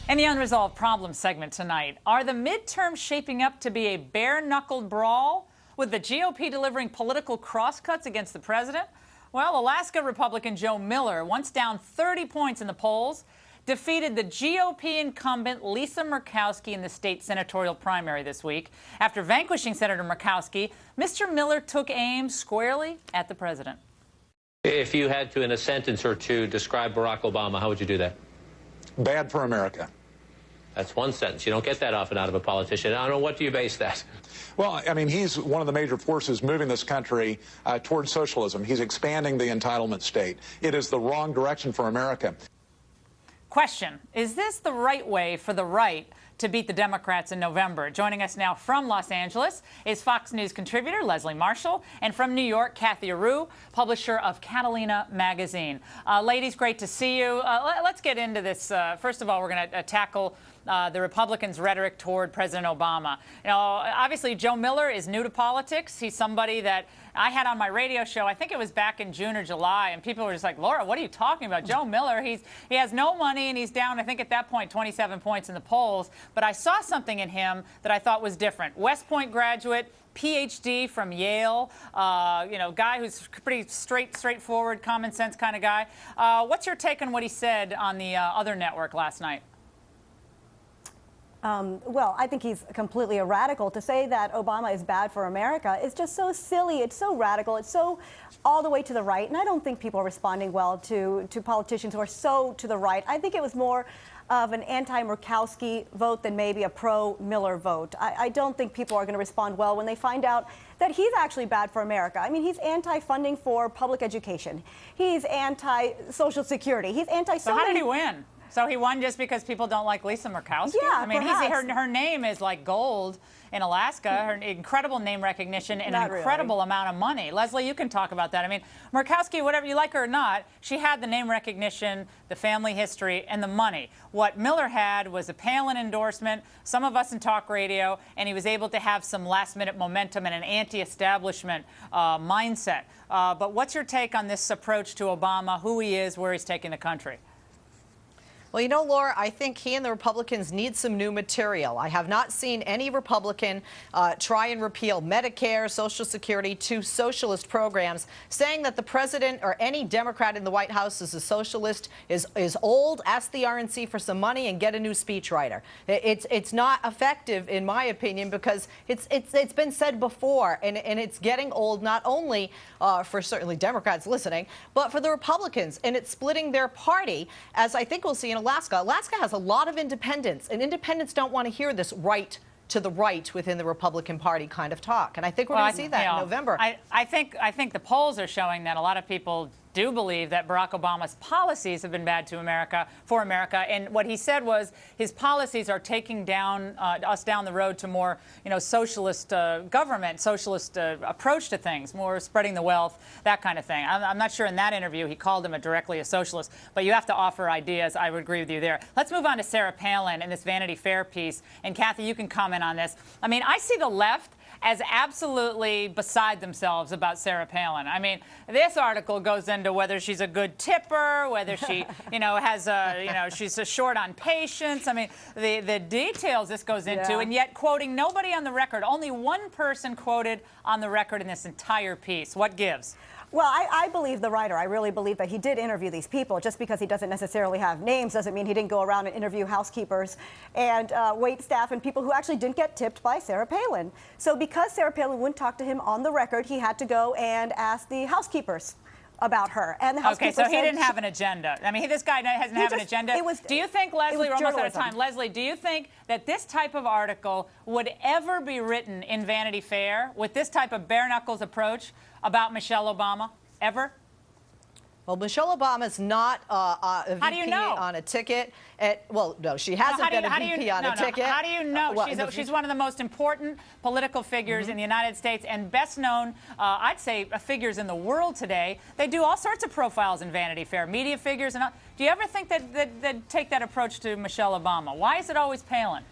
In the Unresolved Problems segment tonight, are the midterms shaping up to be a bare-knuckled brawl, with the GOP delivering political crosscuts against the president? Well, Alaska Republican Joe Miller, once down 30 points in the polls, defeated the GOP incumbent Lisa Murkowski in the state senatorial primary this week. After vanquishing Senator Murkowski, Mr. Miller took aim squarely at the president. If you had to, in a sentence or two, describe Barack Obama, how would you do that? Bad for America. That's one sentence. You don't get that often out of a politician. I don't know, what do you base that? Well, I mean, he's one of the major forces moving this country towards socialism. He's expanding the entitlement state. It is the wrong direction for America. Question: is this the right way for the right to beat the Democrats in November? Joining us now from Los Angeles is Fox News contributor Leslie Marshall, and from New York, Kathy Aru, publisher of Catalina magazine. Ladies, great to see you. Let's get into this. First of all, we're going to tackle the Republicans' rhetoric toward President Obama. You know, obviously, Joe Miller is new to politics. He's somebody that I had on my radio show, I think it was back in June or July, and people were just like, Laura, what are you talking about? Joe Miller, he has no money, and he's down, I think at that point, 27 points in the polls. But I saw something in him that I thought was different. West Point graduate, PhD from Yale, you know, guy who's pretty straightforward, common sense kind of guy. What's your take on what he said on the other network last night? Well, I think he's completely a radical. To say that Obama is bad for America is just so silly. It's so radical. It's so all the way to the right. And I don't think people are responding well to politicians who are so to the right. I think it was more of an anti-Murkowski vote than maybe a pro-Miller vote. I don't think people are going to respond well when they find out that he's actually bad for America. I mean, he's anti-funding for public education. He's anti-Social Security. He's anti-so So how many... did he win? So he won just because people don't like Lisa Murkowski? Yeah, I mean, perhaps. her name is like gold in Alaska, her incredible name recognition and Not an incredible really. amount of money. Leslie, you can talk about that. I mean, Murkowski, whatever you like her or not, she had the name recognition, the family history, and the money. What Miller had was a Palin endorsement, some of us in talk radio, and he was able to have some last-minute momentum and an anti-establishment mindset. But what's your take on this approach to Obama, who he is, where he's taking the country? Well, you know, Laura, I think he and the Republicans need some new material. I have not seen any Republican try and repeal Medicare, Social Security, two socialist programs. Saying that the president or any Democrat in the White House is a socialist is old. Ask the RNC for some money and get a new speechwriter. It's not effective, in my opinion, because it's been said before, and it's getting old not only for certainly Democrats listening, but for the Republicans, and it's splitting their party, as I think we'll see in Alaska. Alaska has a lot of independents, and independents don't want to hear this right to the right within the Republican Party kind of talk. And I think we're going to see that in November. I think the polls are showing that a lot of people do believe that Barack Obama's policies have been bad to America, for America. And what he said was his policies are taking down us down the road to more, you know, socialist government, socialist approach to things, more spreading the wealth, that kind of thing. I'm not sure in that interview he called him directly a socialist, but you have to offer ideas. I would agree with you there. Let's move on to Sarah Palin and this Vanity Fair piece. And Kathy, you can comment on this. I mean, I see the left as absolutely beside themselves about Sarah Palin. I mean, this article goes into whether she's a good tipper, whether she, you know, has a, you know, she's a short on patience. I mean, the details this goes into, and yet quoting nobody on the record, only one person quoted on the record in this entire piece. What gives? Well, I believe the writer. I really believe that he did interview these people. Just because he doesn't necessarily have names doesn't mean he didn't go around and interview housekeepers and wait staff and people who actually didn't get tipped by Sarah Palin. So because Sarah Palin wouldn't talk to him on the record, he had to go and ask the housekeepers about her. And the housekeeper so he didn't have an agenda. I mean, this guy doesn't have an agenda. Do you think, Leslie, we're almost out of time. Leslie, do you think that this type of article would ever be written in Vanity Fair with this type of bare-knuckles approach about Michelle Obama? Ever? Well, Michelle Obama's not a VP on a ticket. Well, no, she hasn't been a VP on a ticket. How do you know? She's one of the most important political figures in the United States and best known, I'd say, figures in the world today. They do all sorts of profiles in Vanity Fair, media figures. And all. Do you ever think that take that approach to Michelle Obama? Why is it always Palin?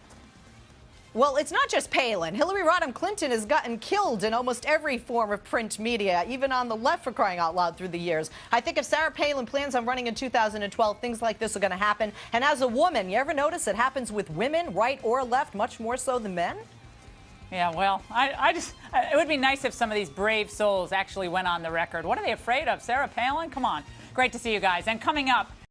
Well, it's not just Palin. Hillary Rodham Clinton has gotten killed in almost every form of print media, even on the left, for crying out loud, through the years. I think if Sarah Palin plans on running in 2012, things like this are going to happen. And as a woman, you ever notice it happens with women, right or left, much more so than men? Yeah, well, it would be nice if some of these brave souls actually went on the record. What are they afraid of? Sarah Palin? Come on. Great to see you guys. And coming up,